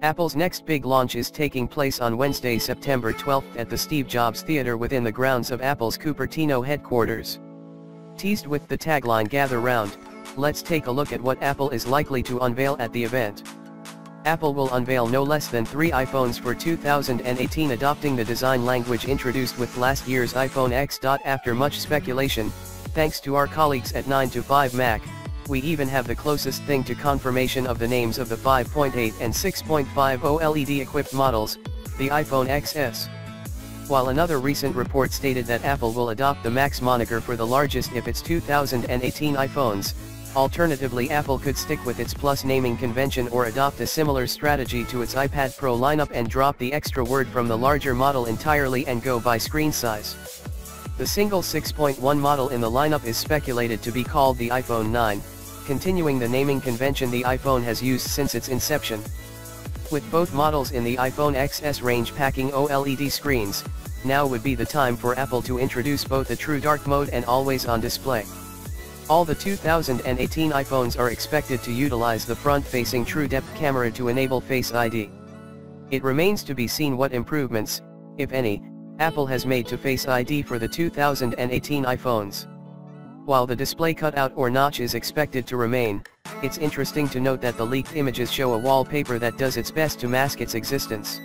Apple's next big launch is taking place on Wednesday, September 12 at the Steve Jobs Theater within the grounds of Apple's Cupertino headquarters. Teased with the tagline "Gather Round," let's take a look at what Apple is likely to unveil at the event. Apple will unveil no less than 3 iPhones for 2018, adopting the design language introduced with last year's iPhone X. After much speculation, thanks to our colleagues at 9to5Mac, we even have the closest thing to confirmation of the names of the 5.8 and 6.5 OLED equipped models, the iPhone XS. While another recent report stated that Apple will adopt the Max moniker for the largest of its 2018 iPhones, alternatively Apple could stick with its Plus naming convention or adopt a similar strategy to its iPad Pro lineup and drop the extra word from the larger model entirely and go by screen size. The single 6.1 model in the lineup is speculated to be called the iPhone 9, continuing the naming convention the iPhone has used since its inception. With both models in the iPhone XS range packing OLED screens, now would be the time for Apple to introduce both a true dark mode and always-on display. All the 2018 iPhones are expected to utilize the front-facing true depth camera to enable Face ID. It remains to be seen what improvements, if any, Apple has made to Face ID for the 2018 iPhones. While the display cutout or notch is expected to remain, it's interesting to note that the leaked images show a wallpaper that does its best to mask its existence.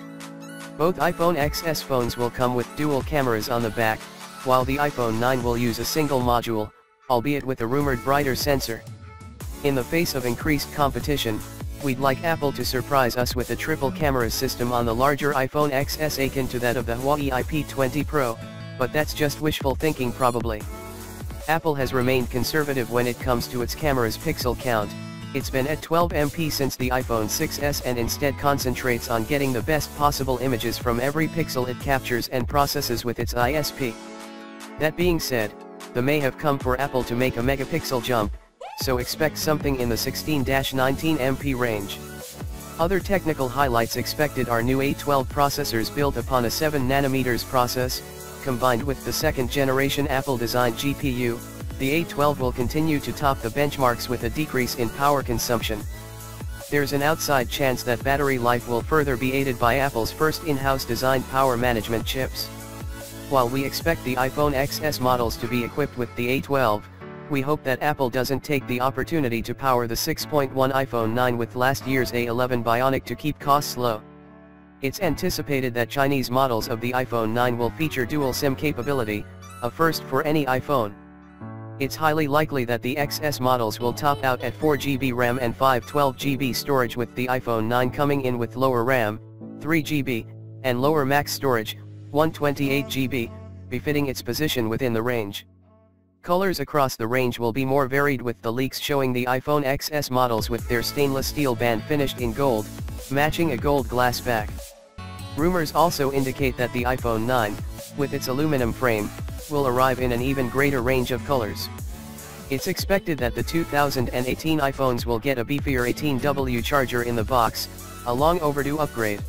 Both iPhone XS phones will come with dual cameras on the back, while the iPhone 9 will use a single module, albeit with a rumored brighter sensor. In the face of increased competition, we'd like Apple to surprise us with a triple camera system on the larger iPhone XS akin to that of the Huawei P20 Pro, but that's just wishful thinking probably. Apple has remained conservative when it comes to its camera's pixel count. It's been at 12 MP since the iPhone 6s and instead concentrates on getting the best possible images from every pixel it captures and processes with its ISP. That being said, the may have come for Apple to make a megapixel jump, so expect something in the 16-19 MP range. Other technical highlights expected are new A12 processors built upon a 7nm process. Combined with the second-generation Apple-designed GPU, the A12 will continue to top the benchmarks with a decrease in power consumption. There's an outside chance that battery life will further be aided by Apple's first in-house designed power management chips. While we expect the iPhone XS models to be equipped with the A12, we hope that Apple doesn't take the opportunity to power the 6.1 iPhone 9 with last year's A11 Bionic to keep costs low. It's anticipated that Chinese models of the iPhone 9 will feature dual SIM capability, a first for any iPhone. It's highly likely that the XS models will top out at 4GB RAM and 512GB storage, with the iPhone 9 coming in with lower RAM, 3GB, and lower max storage, 128GB, befitting its position within the range. Colors across the range will be more varied, with the leaks showing the iPhone XS models with their stainless steel band finished in gold, matching a gold glass back. Rumors also indicate that the iPhone 9, with its aluminum frame, will arrive in an even greater range of colors. It's expected that the 2018 iPhones will get a beefier 18W charger in the box, a long overdue upgrade.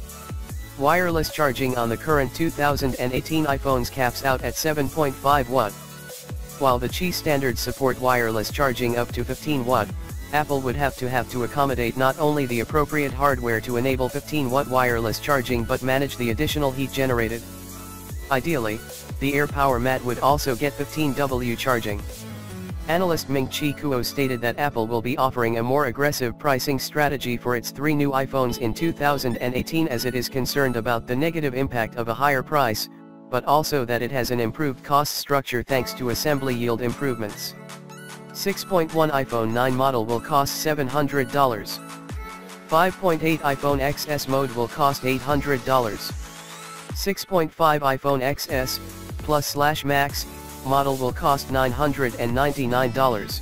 Wireless charging on the current 2018 iPhones caps out at 7.5 watt. While the Qi standards support wireless charging up to 15 watt, Apple would have to accommodate not only the appropriate hardware to enable 15-watt wireless charging but manage the additional heat generated. Ideally, the Air Power Mat would also get 15W charging. Analyst Ming-Chi Kuo stated that Apple will be offering a more aggressive pricing strategy for its 3 new iPhones in 2018, as it is concerned about the negative impact of a higher price, but also that it has an improved cost structure thanks to assembly yield improvements. 6.1 iPhone 9 model will cost $700. 5.8 iPhone XS mode will cost $800. 6.5 iPhone XS Plus/Max model will cost $999.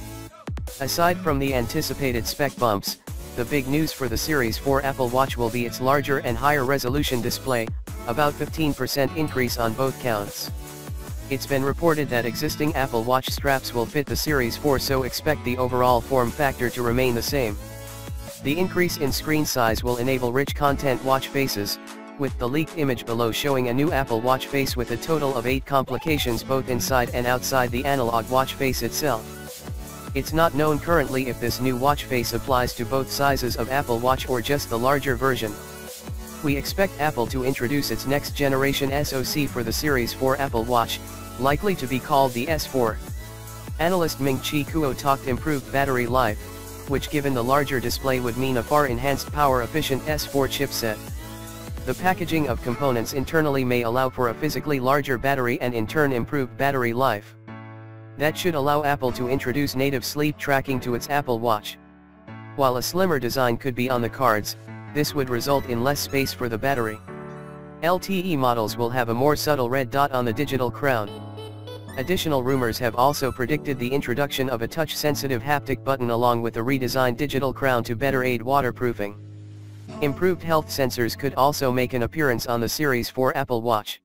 Aside from the anticipated spec bumps, the big news for the Series 4 Apple Watch will be its larger and higher resolution display, about 15% increase on both counts. It's been reported that existing Apple Watch straps will fit the Series 4, so expect the overall form factor to remain the same. The increase in screen size will enable rich content watch faces, with the leaked image below showing a new Apple Watch face with a total of 8 complications both inside and outside the analog watch face itself. It's not known currently if this new watch face applies to both sizes of Apple Watch or just the larger version. We expect Apple to introduce its next generation SoC for the Series 4 Apple Watch, likely to be called the S4. Analyst Ming-Chi Kuo talked improved battery life, which given the larger display would mean a far enhanced power-efficient S4 chipset. The packaging of components internally may allow for a physically larger battery and in turn improved battery life. That should allow Apple to introduce native sleep tracking to its Apple Watch. While a slimmer design could be on the cards, this would result in less space for the battery. LTE models will have a more subtle red dot on the digital crown. Additional rumors have also predicted the introduction of a touch-sensitive haptic button along with a redesigned digital crown to better aid waterproofing. Improved health sensors could also make an appearance on the Series 4 Apple Watch.